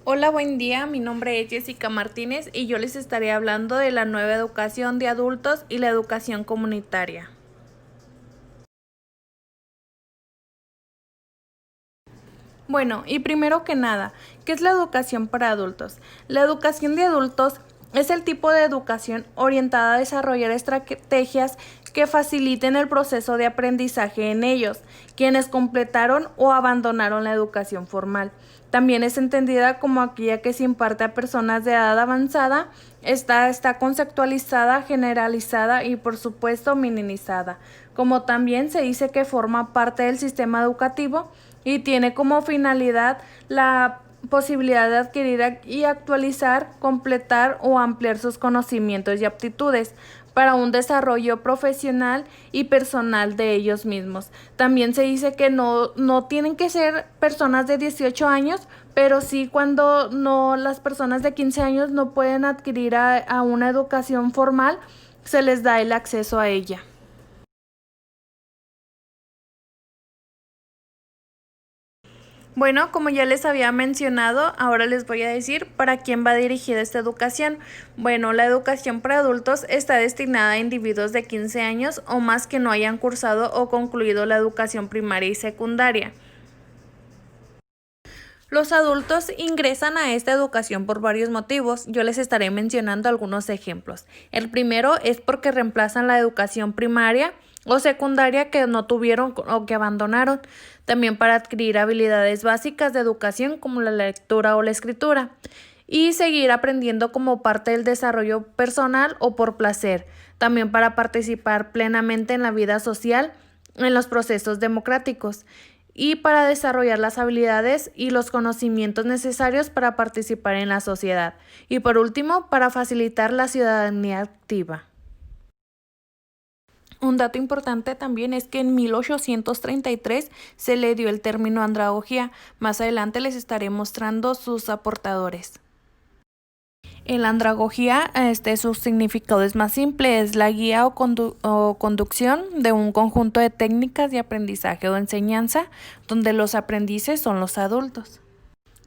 Hola, buen día. Mi nombre es Jessica Martínez y yo les estaré hablando de la nueva educación de adultos y la educación comunitaria. Bueno, y primero que nada, ¿qué es la educación para adultos? La educación de adultos es el tipo de educación orientada a desarrollar estrategias que faciliten el proceso de aprendizaje en ellos, quienes completaron o abandonaron la educación formal. También es entendida como aquella que se imparte a personas de edad avanzada, está conceptualizada, generalizada y por supuesto minimizada, como también se dice que forma parte del sistema educativo y tiene como finalidad la posibilidad de adquirir y actualizar, completar o ampliar sus conocimientos y aptitudes para un desarrollo profesional y personal de ellos mismos. También se dice que no tienen que ser personas de 18 años, pero sí cuando no las personas de 15 años no pueden adquirir a una educación formal, se les da el acceso a ella. Bueno, como ya les había mencionado, ahora les voy a decir para quién va dirigida esta educación. Bueno, la educación para adultos está destinada a individuos de 15 años o más que no hayan cursado o concluido la educación primaria y secundaria. Los adultos ingresan a esta educación por varios motivos. Yo les estaré mencionando algunos ejemplos. El primero es porque reemplazan la educación primaria o secundaria que no tuvieron o que abandonaron. También para adquirir habilidades básicas de educación como la lectura o la escritura. Y seguir aprendiendo como parte del desarrollo personal o por placer. También para participar plenamente en la vida social, en los procesos democráticos y para desarrollar las habilidades y los conocimientos necesarios para participar en la sociedad. Y por último, para facilitar la ciudadanía activa. Un dato importante también es que en 1833 se le dio el término andragogía. Más adelante les estaré mostrando sus aportadores. En la andragogía, su significado es más simple, es la guía o conducción de un conjunto de técnicas de aprendizaje o enseñanza, donde los aprendices son los adultos.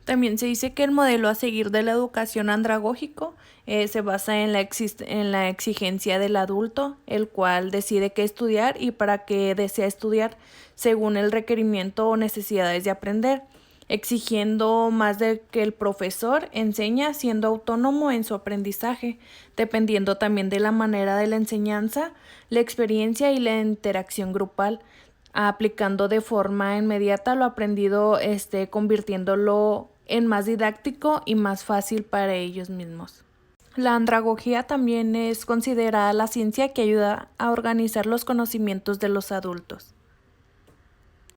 También se dice que el modelo a seguir de la educación andragógico se basa en la exigencia del adulto, el cual decide qué estudiar y para qué desea estudiar, según el requerimiento o necesidades de aprender, exigiendo más de que el profesor enseña siendo autónomo en su aprendizaje, dependiendo también de la manera de la enseñanza, la experiencia y la interacción grupal, aplicando de forma inmediata lo aprendido, convirtiéndolo en más didáctico y más fácil para ellos mismos. La andragogía también es considerada la ciencia que ayuda a organizar los conocimientos de los adultos.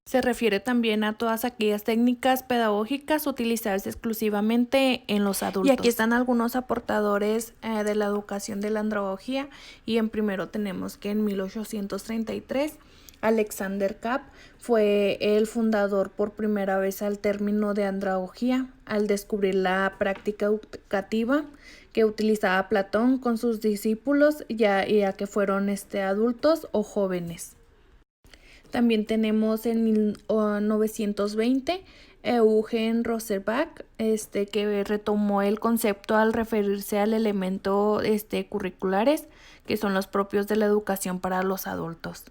Se refiere también a todas aquellas técnicas pedagógicas utilizadas exclusivamente en los adultos. Y aquí están algunos aportadores de la educación de la andragogía. Y en primero tenemos que en 1833 Alexander Kapp fue el fundador por primera vez al término de andragogía al descubrir la práctica educativa que utilizaba Platón con sus discípulos ya que fueron adultos o jóvenes. También tenemos en 1920 Eugen Rosenbach, que retomó el concepto al referirse al elemento curriculares, que son los propios de la educación para los adultos.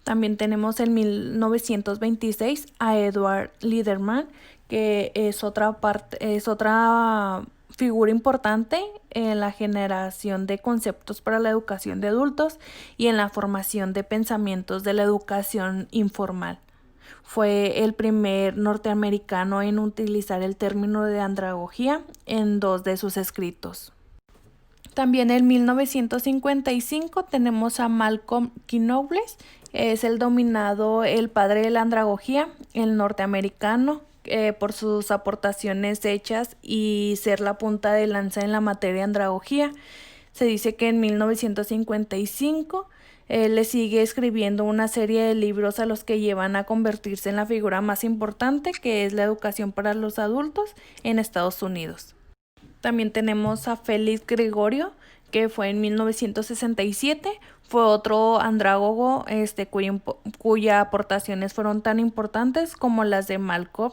También tenemos en 1926 a Edward Liederman, que es otra figura importante en la generación de conceptos para la educación de adultos y en la formación de pensamientos de la educación informal. Fue el primer norteamericano en utilizar el término de andragogía en 2 de sus escritos. También en 1955 tenemos a Malcolm Knowles, es el padre de la andragogía, el norteamericano, por sus aportaciones hechas y ser la punta de lanza en la materia de andragogía. Se dice que en 1955 le sigue escribiendo una serie de libros a los que llevan a convertirse en la figura más importante que es la educación para los adultos en Estados Unidos. También tenemos a Félix Gregorio, que fue en 1967, Fue otro andrólogo cuya aportaciones fueron tan importantes como las de Malcolm,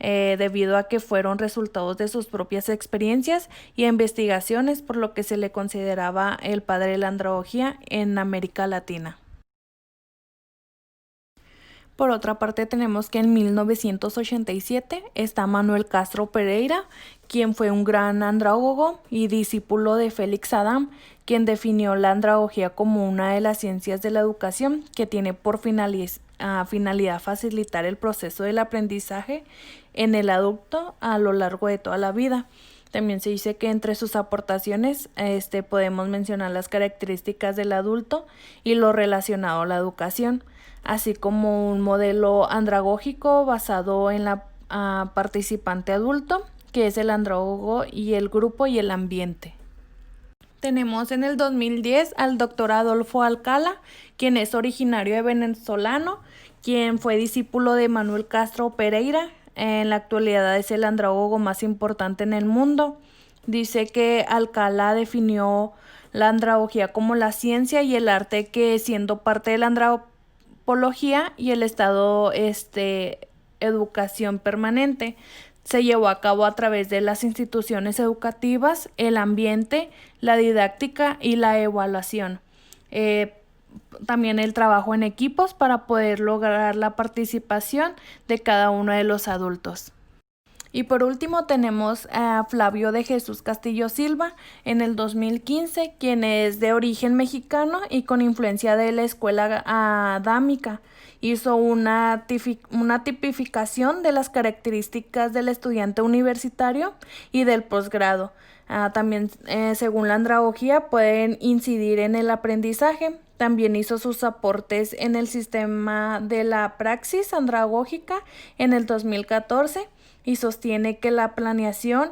debido a que fueron resultados de sus propias experiencias y investigaciones, por lo que se le consideraba el padre de la andrología en América Latina. Por otra parte, tenemos que en 1987 está Manuel Castro Pereira, quien fue un gran andrólogo y discípulo de Félix Adam, quien definió la andragogía como una de las ciencias de la educación que tiene por finalidad facilitar el proceso del aprendizaje en el adulto a lo largo de toda la vida. También se dice que entre sus aportaciones podemos mencionar las características del adulto y lo relacionado a la educación, así como un modelo andragógico basado en la participante adulto, que es el andrólogo y el grupo y el ambiente. Tenemos en el 2010 al doctor Adolfo Alcala, quien es originario de venezolano, quien fue discípulo de Manuel Castro Pereira. En la actualidad es el andrólogo más importante en el mundo. Dice que Alcala definió la andragogía como la ciencia y el arte que, siendo parte de la antropología y el estado educación permanente, se llevó a cabo a través de las instituciones educativas, el ambiente, la didáctica y la evaluación. También el trabajo en equipos para poder lograr la participación de cada uno de los adultos. Y por último tenemos a Flavio de Jesús Castillo Silva en el 2015, quien es de origen mexicano y con influencia de la escuela adámica. Hizo una tipificación de las características del estudiante universitario y del posgrado. También, según la andragogía, pueden incidir en el aprendizaje. También hizo sus aportes en el sistema de la praxis andragógica en el 2014 y sostiene que la planeación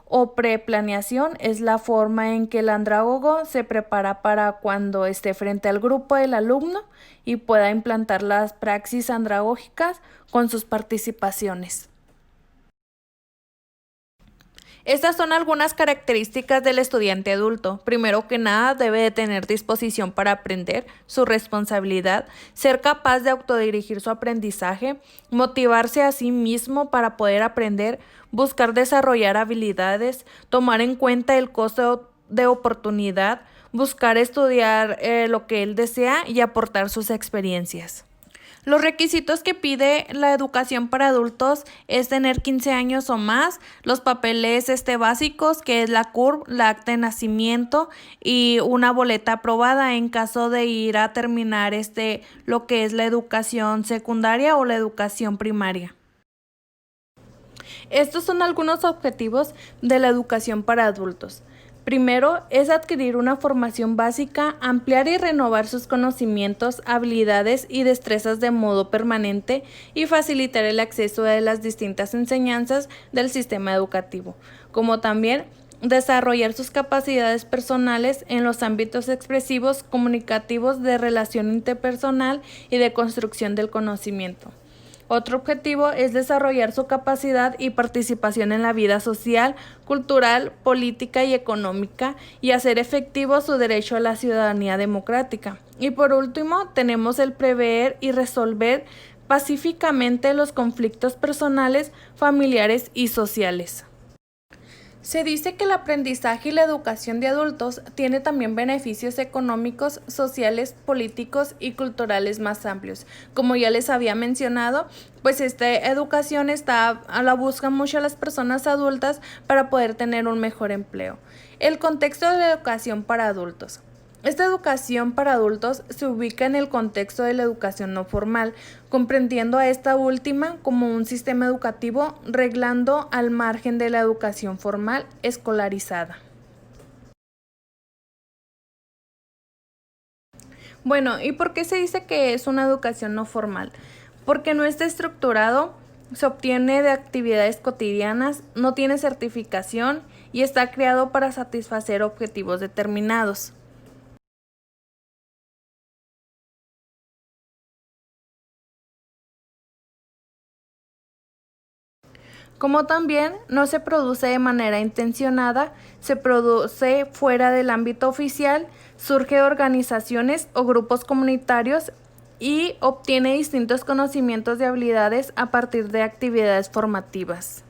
o preplaneación es la forma en que el andrólogo se prepara para cuando esté frente al grupo del alumno y pueda implantar las praxis andragógicas con sus participaciones. Estas son algunas características del estudiante adulto. Primero que nada, debe de tener disposición para aprender, su responsabilidad, ser capaz de autodirigir su aprendizaje, motivarse a sí mismo para poder aprender, buscar desarrollar habilidades, tomar en cuenta el costo de oportunidad, buscar estudiar lo que él desea y aportar sus experiencias. Los requisitos que pide la educación para adultos es tener 15 años o más, los papeles básicos, que es la CURP, la acta de nacimiento y una boleta aprobada en caso de ir a terminar lo que es la educación secundaria o la educación primaria. Estos son algunos objetivos de la educación para adultos. Primero, es adquirir una formación básica, ampliar y renovar sus conocimientos, habilidades y destrezas de modo permanente y facilitar el acceso a las distintas enseñanzas del sistema educativo, como también desarrollar sus capacidades personales en los ámbitos expresivos, comunicativos, de relación interpersonal y de construcción del conocimiento. Otro objetivo es desarrollar su capacidad y participación en la vida social, cultural, política y económica y hacer efectivo su derecho a la ciudadanía democrática. Y por último, tenemos el prever y resolver pacíficamente los conflictos personales, familiares y sociales. Se dice que el aprendizaje y la educación de adultos tiene también beneficios económicos, sociales, políticos y culturales más amplios. Como ya les había mencionado, pues esta educación la buscan mucho las personas adultas para poder tener un mejor empleo. El contexto de la educación para adultos. Esta educación para adultos se ubica en el contexto de la educación no formal, comprendiendo a esta última como un sistema educativo reglando al margen de la educación formal escolarizada. Bueno, ¿y por qué se dice que es una educación no formal? Porque no está estructurado, se obtiene de actividades cotidianas, no tiene certificación y está creado para satisfacer objetivos determinados. Como también no se produce de manera intencionada, se produce fuera del ámbito oficial, surge de organizaciones o grupos comunitarios y obtiene distintos conocimientos y habilidades a partir de actividades formativas.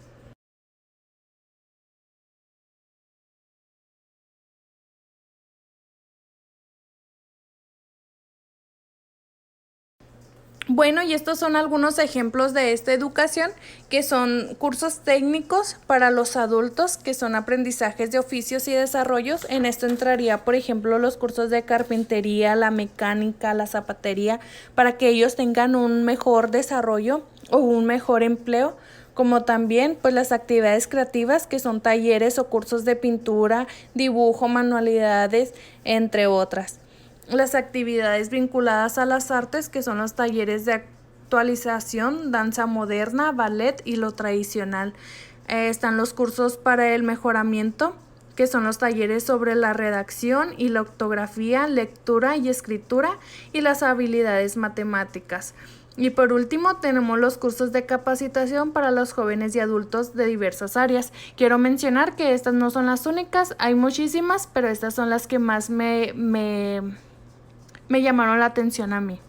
Bueno, y estos son algunos ejemplos de esta educación, que son cursos técnicos para los adultos, que son aprendizajes de oficios y desarrollos. En esto entraría, por ejemplo, los cursos de carpintería, la mecánica, la zapatería, para que ellos tengan un mejor desarrollo o un mejor empleo, como también pues las actividades creativas, que son talleres o cursos de pintura, dibujo, manualidades, entre otras. Las actividades vinculadas a las artes, que son los talleres de actualización, danza moderna, ballet y lo tradicional. Están los cursos para el mejoramiento, que son los talleres sobre la redacción y la ortografía, lectura y escritura y las habilidades matemáticas. Y por último tenemos los cursos de capacitación para los jóvenes y adultos de diversas áreas. Quiero mencionar que estas no son las únicas, hay muchísimas, pero estas son las que más me llamaron la atención a mí.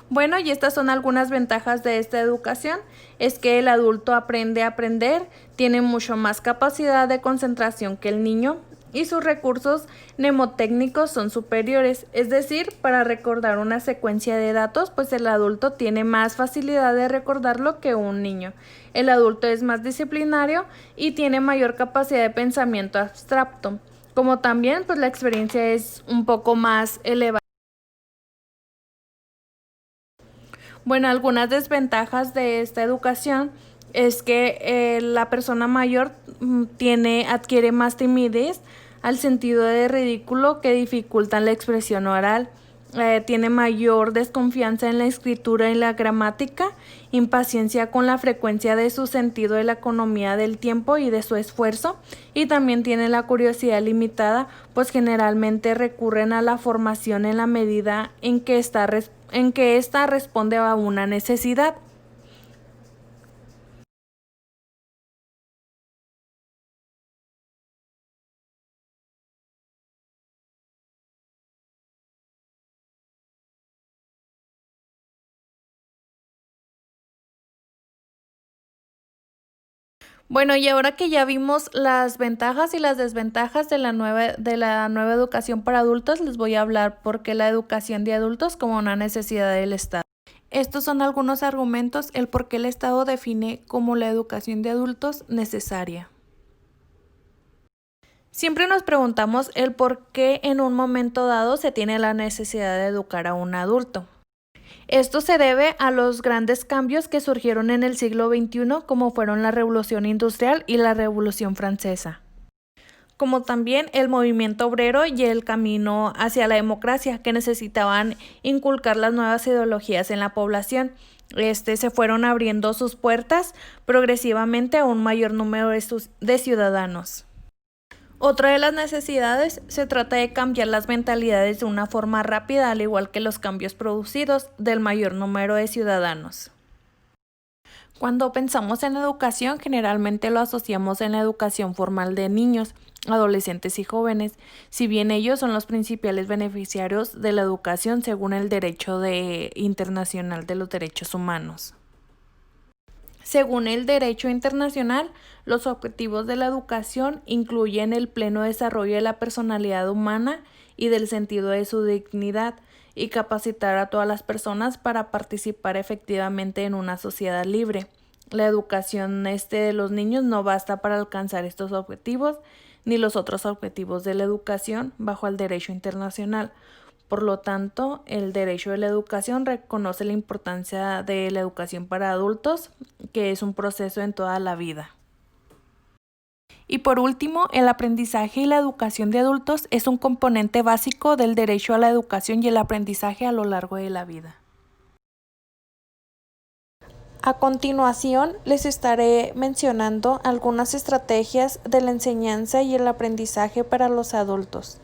Bueno, y estas son algunas ventajas de esta educación. Es que el adulto aprende a aprender, tiene mucho más capacidad de concentración que el niño y sus recursos mnemotécnicos son superiores. Es decir, para recordar una secuencia de datos, pues el adulto tiene más facilidad de recordarlo que un niño. El adulto es más disciplinario y tiene mayor capacidad de pensamiento abstracto. Como también, pues la experiencia es un poco más elevada. Bueno, algunas desventajas de esta educación es que la persona mayor adquiere más timidez al sentido de ridículo que dificultan la expresión oral. Tiene mayor desconfianza en la escritura y la gramática, impaciencia con la frecuencia de su sentido de la economía del tiempo y de su esfuerzo, y también tiene la curiosidad limitada, pues generalmente recurren a la formación en la medida en que ésta responde a una necesidad. Bueno, y ahora que ya vimos las ventajas y las desventajas de la nueva educación para adultos, les voy a hablar por qué la educación de adultos como una necesidad del Estado. Estos son algunos argumentos el por qué el Estado define como la educación de adultos necesaria. Siempre nos preguntamos el por qué en un momento dado se tiene la necesidad de educar a un adulto. Esto se debe a los grandes cambios que surgieron en el siglo XXI, como fueron la Revolución Industrial y la Revolución Francesa, como también el movimiento obrero y el camino hacia la democracia, que necesitaban inculcar las nuevas ideologías en la población. Se fueron abriendo sus puertas progresivamente a un mayor número de ciudadanos. Otra de las necesidades se trata de cambiar las mentalidades de una forma rápida, al igual que los cambios producidos del mayor número de ciudadanos. Cuando pensamos en educación, generalmente lo asociamos en la educación formal de niños, adolescentes y jóvenes, si bien ellos son los principales beneficiarios de la educación según el derecho internacional de los derechos humanos. Según el derecho internacional, los objetivos de la educación incluyen el pleno desarrollo de la personalidad humana y del sentido de su dignidad, y capacitar a todas las personas para participar efectivamente en una sociedad libre. La educación de los niños no basta para alcanzar estos objetivos ni los otros objetivos de la educación bajo el derecho internacional. Por lo tanto, el derecho de la educación reconoce la importancia de la educación para adultos, que es un proceso en toda la vida. Y por último, el aprendizaje y la educación de adultos es un componente básico del derecho a la educación y el aprendizaje a lo largo de la vida. A continuación, les estaré mencionando algunas estrategias de la enseñanza y el aprendizaje para los adultos.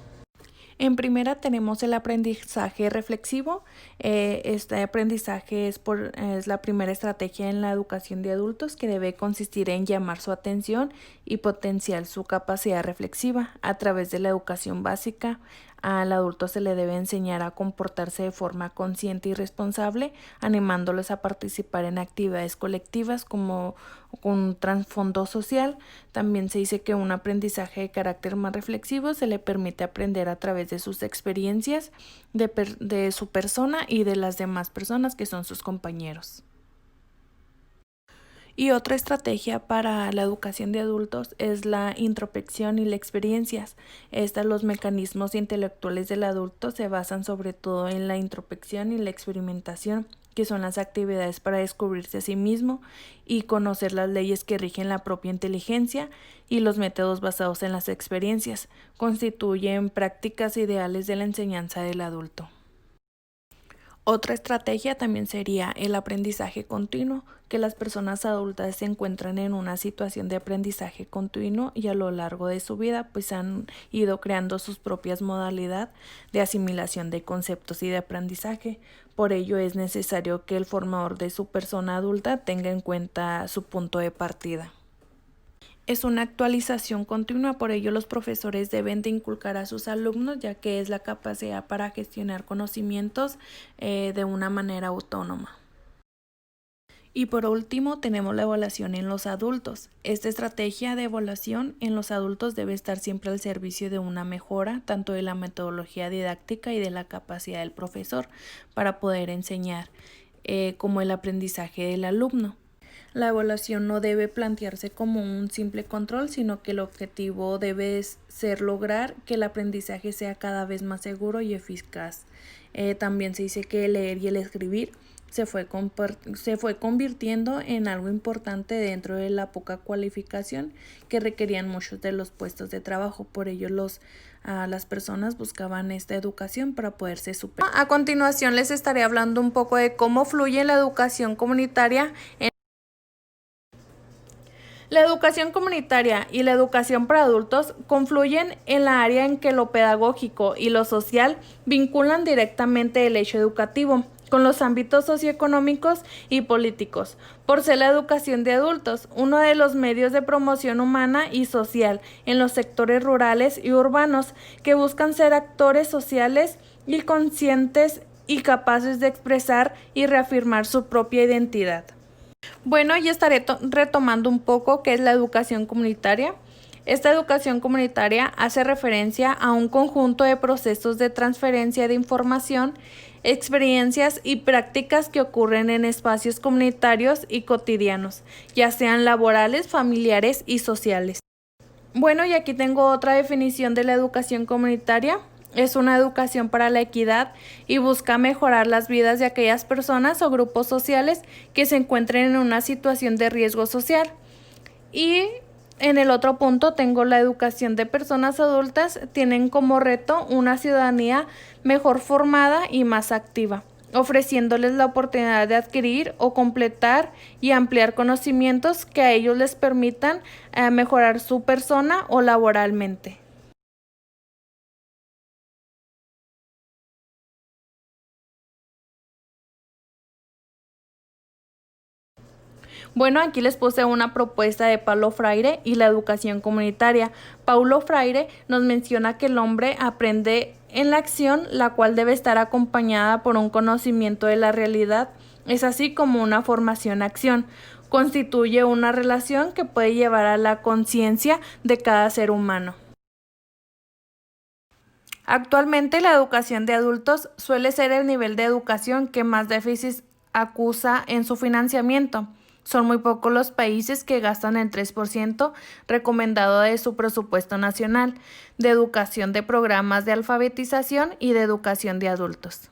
En primera tenemos el aprendizaje reflexivo. Este aprendizaje es la primera estrategia en la educación de adultos que debe consistir en llamar su atención y potenciar su capacidad reflexiva. A través de la educación básica, al adulto se le debe enseñar a comportarse de forma consciente y responsable, animándolos a participar en actividades colectivas como con un trasfondo social. También se dice que un aprendizaje de carácter más reflexivo se le permite aprender a través de sus experiencias, de su persona y de las demás personas que son sus compañeros. Y otra estrategia para la educación de adultos es la introspección y las experiencias. Los mecanismos intelectuales del adulto se basan sobre todo en la introspección y la experimentación, que son las actividades para descubrirse a sí mismo y conocer las leyes que rigen la propia inteligencia, y los métodos basados en las experiencias constituyen prácticas ideales de la enseñanza del adulto. Otra estrategia también sería el aprendizaje continuo, que las personas adultas se encuentran en una situación de aprendizaje continuo y a lo largo de su vida pues han ido creando sus propias modalidades de asimilación de conceptos y de aprendizaje. Por ello es necesario que el formador de su persona adulta tenga en cuenta su punto de partida. Es una actualización continua, por ello los profesores deben de inculcar a sus alumnos, ya que es la capacidad para gestionar conocimientos de una manera autónoma. Y por último tenemos la evaluación en los adultos. Esta estrategia de evaluación en los adultos debe estar siempre al servicio de una mejora, tanto de la metodología didáctica y de la capacidad del profesor para poder enseñar, como el aprendizaje del alumno. La evaluación no debe plantearse como un simple control, sino que el objetivo debe ser lograr que el aprendizaje sea cada vez más seguro y eficaz. También se dice que el leer y el escribir se fue convirtiendo en algo importante dentro de la poca cualificación que requerían muchos de los puestos de trabajo. Por ello las personas buscaban esta educación para poderse superar. A continuación les estaré hablando un poco de cómo fluye la educación comunitaria. La educación comunitaria y la educación para adultos confluyen en la área en que lo pedagógico y lo social vinculan directamente el hecho educativo con los ámbitos socioeconómicos y políticos, por ser la educación de adultos uno de los medios de promoción humana y social en los sectores rurales y urbanos que buscan ser actores sociales y conscientes y capaces de expresar y reafirmar su propia identidad. Bueno, ya estaré retomando un poco qué es la educación comunitaria. Esta educación comunitaria hace referencia a un conjunto de procesos de transferencia de información, experiencias y prácticas que ocurren en espacios comunitarios y cotidianos, ya sean laborales, familiares y sociales. Bueno, y aquí tengo otra definición de la educación comunitaria. Es una educación para la equidad y busca mejorar las vidas de aquellas personas o grupos sociales que se encuentren en una situación de riesgo social. Y en el otro punto tengo la educación de personas adultas, tienen como reto una ciudadanía mejor formada y más activa, ofreciéndoles la oportunidad de adquirir o completar y ampliar conocimientos que a ellos les permitan mejorar su persona o laboralmente. Bueno, aquí les puse una propuesta de Paulo Freire y la educación comunitaria. Paulo Freire nos menciona que el hombre aprende en la acción, la cual debe estar acompañada por un conocimiento de la realidad. Es así como una formación-acción. Constituye una relación que puede llevar a la conciencia de cada ser humano. Actualmente la educación de adultos suele ser el nivel de educación que más déficit acusa en su financiamiento. Son muy pocos los países que gastan el 3% recomendado de su presupuesto nacional de educación de programas de alfabetización y de educación de adultos.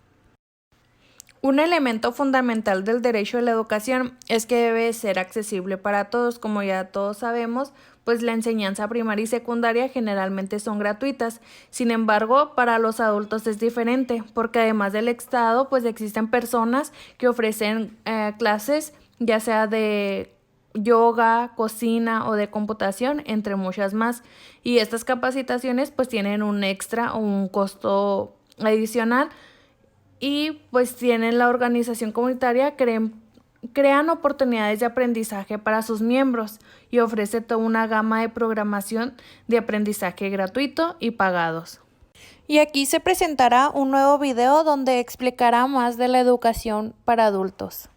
Un elemento fundamental del derecho a la educación es que debe ser accesible para todos. Como ya todos sabemos, pues la enseñanza primaria y secundaria generalmente son gratuitas. Sin embargo, para los adultos es diferente, porque además del Estado, pues existen personas que ofrecen clases, ya sea de yoga, cocina o de computación, entre muchas más. Y estas capacitaciones pues tienen un extra o un costo adicional y pues tienen la organización comunitaria, crean oportunidades de aprendizaje para sus miembros y ofrece toda una gama de programación de aprendizaje gratuito y pagados. Y aquí se presentará un nuevo video donde explicará más de la educación para adultos.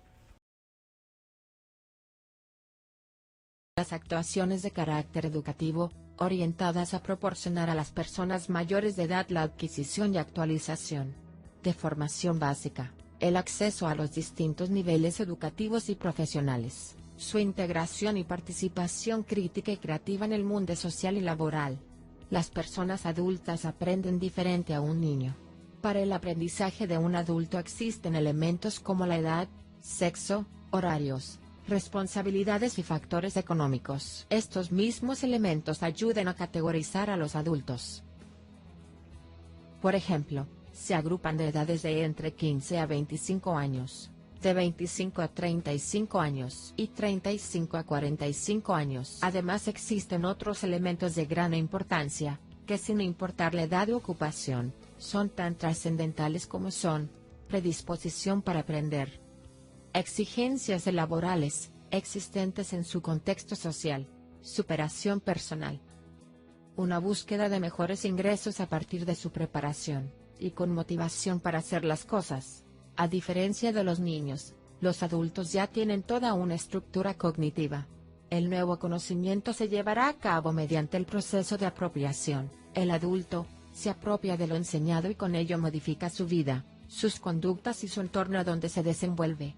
Las actuaciones de carácter educativo, orientadas a proporcionar a las personas mayores de edad la adquisición y actualización de formación básica, el acceso a los distintos niveles educativos y profesionales, su integración y participación crítica y creativa en el mundo social y laboral. Las personas adultas aprenden diferente a un niño. Para el aprendizaje de un adulto existen elementos como la edad, sexo, horarios, responsabilidades y factores económicos. Estos mismos elementos ayudan a categorizar a los adultos. Por ejemplo, se agrupan de edades de entre 15 a 25 años, de 25 a 35 años y 35 a 45 años. Además existen otros elementos de gran importancia, que sin importar la edad u ocupación, son tan trascendentales como son: predisposición para aprender, exigencias laborales, existentes en su contexto social, superación personal, una búsqueda de mejores ingresos a partir de su preparación, y con motivación para hacer las cosas. A diferencia de los niños, los adultos ya tienen toda una estructura cognitiva. El nuevo conocimiento se llevará a cabo mediante el proceso de apropiación. El adulto se apropia de lo enseñado y con ello modifica su vida, sus conductas y su entorno donde se desenvuelve.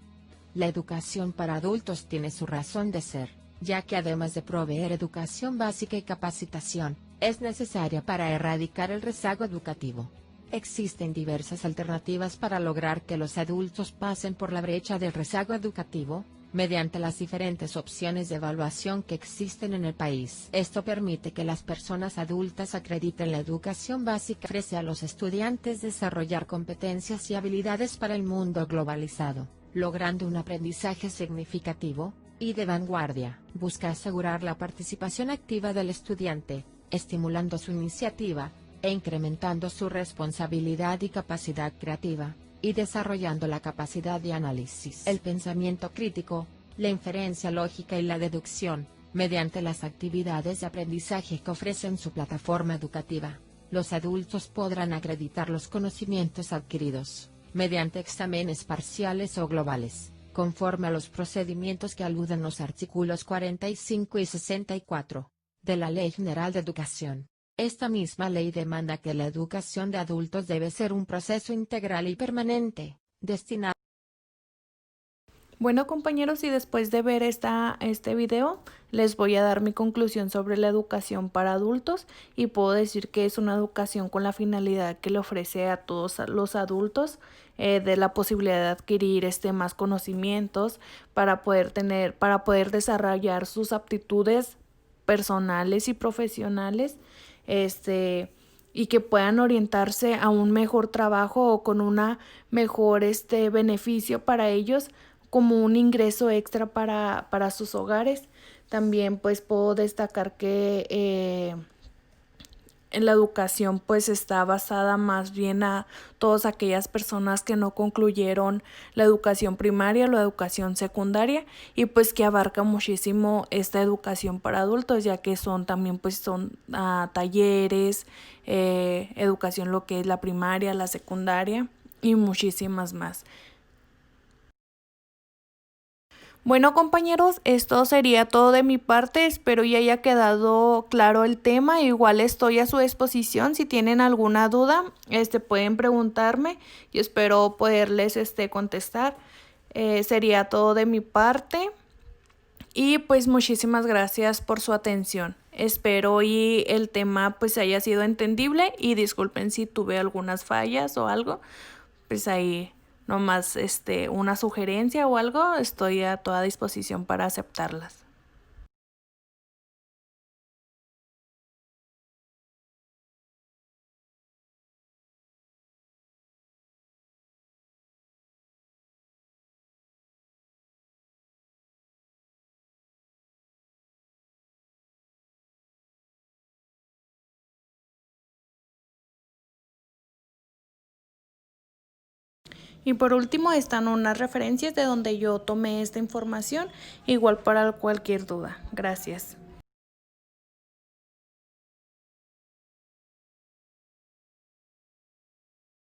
La educación para adultos tiene su razón de ser, ya que además de proveer educación básica y capacitación, es necesaria para erradicar el rezago educativo. Existen diversas alternativas para lograr que los adultos pasen por la brecha del rezago educativo, mediante las diferentes opciones de evaluación que existen en el país. Esto permite que las personas adultas acrediten la educación básica, ofrece a los estudiantes desarrollar competencias y habilidades para el mundo globalizado, logrando un aprendizaje significativo y de vanguardia. Busca asegurar la participación activa del estudiante, estimulando su iniciativa, e incrementando su responsabilidad y capacidad creativa, y desarrollando la capacidad de análisis, el pensamiento crítico, la inferencia lógica y la deducción, mediante las actividades de aprendizaje que ofrecen su plataforma educativa. Los adultos podrán acreditar los conocimientos adquiridos, mediante exámenes parciales o globales, conforme a los procedimientos que aluden los artículos 45 y 64 de la Ley General de Educación. Esta misma ley demanda que la educación de adultos debe ser un proceso integral y permanente, destinado. Bueno, compañeros, y después de ver este video, les voy a dar mi conclusión sobre la educación para adultos y puedo decir que es una educación con la finalidad que le ofrece a todos los adultos de la posibilidad de adquirir más conocimientos para poder desarrollar sus aptitudes personales y profesionales, y que puedan orientarse a un mejor trabajo o con una mejor beneficio para ellos, como un ingreso extra para sus hogares. También pues puedo destacar que en la educación pues está basada más bien a todas aquellas personas que no concluyeron la educación primaria, la educación secundaria, y pues que abarca muchísimo esta educación para adultos, ya que son también pues son talleres, educación lo que es la primaria, la secundaria y muchísimas más. Bueno, compañeros, esto sería todo de mi parte. Espero ya haya quedado claro el tema. Igual estoy a su disposición. Si tienen alguna duda, pueden preguntarme y espero poderles contestar. Sería todo de mi parte. Y pues muchísimas gracias por su atención. Espero y el tema pues haya sido entendible y disculpen si tuve algunas fallas o algo. Pues ahí nomás una sugerencia o algo, estoy a toda disposición para aceptarlas. Y por último están unas referencias de donde yo tomé esta información, igual para cualquier duda. Gracias.